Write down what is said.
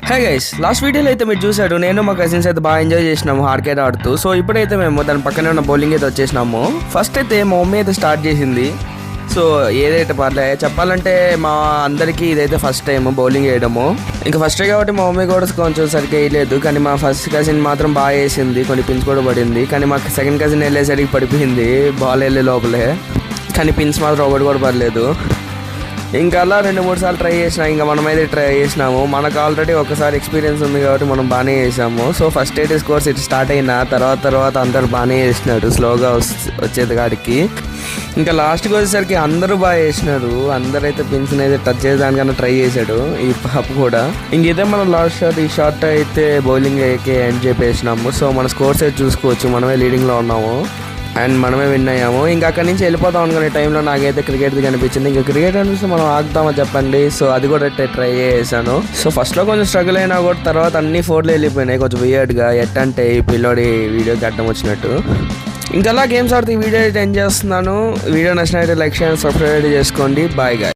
Hey guys, last వీడియోలో అయితే మీరు చూసారు, నేను మా కజిన్స్ అయితే బాగా ఎంజాయ్ చేసినాము హార్కేట్ ఆడుతూ. సో ఇప్పుడైతే మేము దాని పక్కనే ఉన్న బౌలింగ్ అయితే వచ్చేసినాము. ఫస్ట్ అయితే మా మమ్మీ అయితే స్టార్ట్ చేసింది. సో ఏదైతే పర్లే, చెప్పాలంటే మా అందరికీ ఇదైతే ఫస్ట్ టైం బౌలింగ్ వేయడము. ఇంకా ఫస్ట్ కాబట్టి మా మమ్మీ కూడా కొంచెం సరిగ్గా వేయలేదు, కానీ మా ఫస్ట్ కజిన్ మాత్రం బాగా వేసింది, కొన్ని పిన్స్ కూడా పడింది. కానీ మా సెకండ్ కజిన్ వెళ్ళేసరికి పడిపోయింది బాల్ వెళ్ళే లోపలే, కానీ పిన్స్ మాత్రం ఒకటి కూడా పడలేదు. ఇంకా అలా 2-3 సార్లు ట్రై చేసినా, ఇంకా మనమైతే ట్రై చేసినాము. మనకు ఆల్రెడీ ఒకసారి ఎక్స్పీరియన్స్ ఉంది కాబట్టి మనం బాగానే చేసాము. సో ఫస్ట్ 8 స్కోర్స్ ఇటు స్టార్ట్ అయిన తర్వాత అందరు బాగానే చేసినారు, స్లోగా వచ్చేది కాడికి. ఇంకా లాస్ట్కి వచ్చేసరికి అందరూ బాగా చేసినారు. అందరైతే పిన్స్ని అయితే టచ్ చేసేదానికన్నా ట్రై చేశాడు ఈ పాప కూడా. ఇంక ఇదే మన లాస్ట్ షాట్. ఈ షాట్ అయితే బౌలింగ్ అయితే ఎండ్ చేసేసినాము. సో మన స్కోర్స్ అయితే చూసుకోవచ్చు, మనమే లీడింగ్లో ఉన్నాము అండ్ మనమే విన్ అయ్యాము. ఇంకా అక్కడి నుంచి వెళ్ళిపోతాం అనుకునే టైంలో నాకైతే క్రికెట్ది కనిపించింది. ఇంకా క్రికెట్ అనిపిస్తే మనం ఆగుతామా చెప్పండి. సో అది కూడా ట్రై చేశాను. సో ఫస్ట్లో కొంచెం స్ట్రగుల్ అయినా కూడా తర్వాత అన్ని 4లో వెళ్ళిపోయినాయి, కొంచెం వియర్డ్గా ఎట్టంటే ఈ పిల్లోడి వీడియోకి అడ్డం వచ్చినట్టు. ఇంకా అలా గేమ్స్ ఆడితే ఈ వీడియో అయితే ఎంజాయ్ చేస్తున్నాను. వీడియో నచ్చినట్లయితే లైక్ చేయండి, సబ్స్క్రైబ్ చేసుకోండి. Bye guy.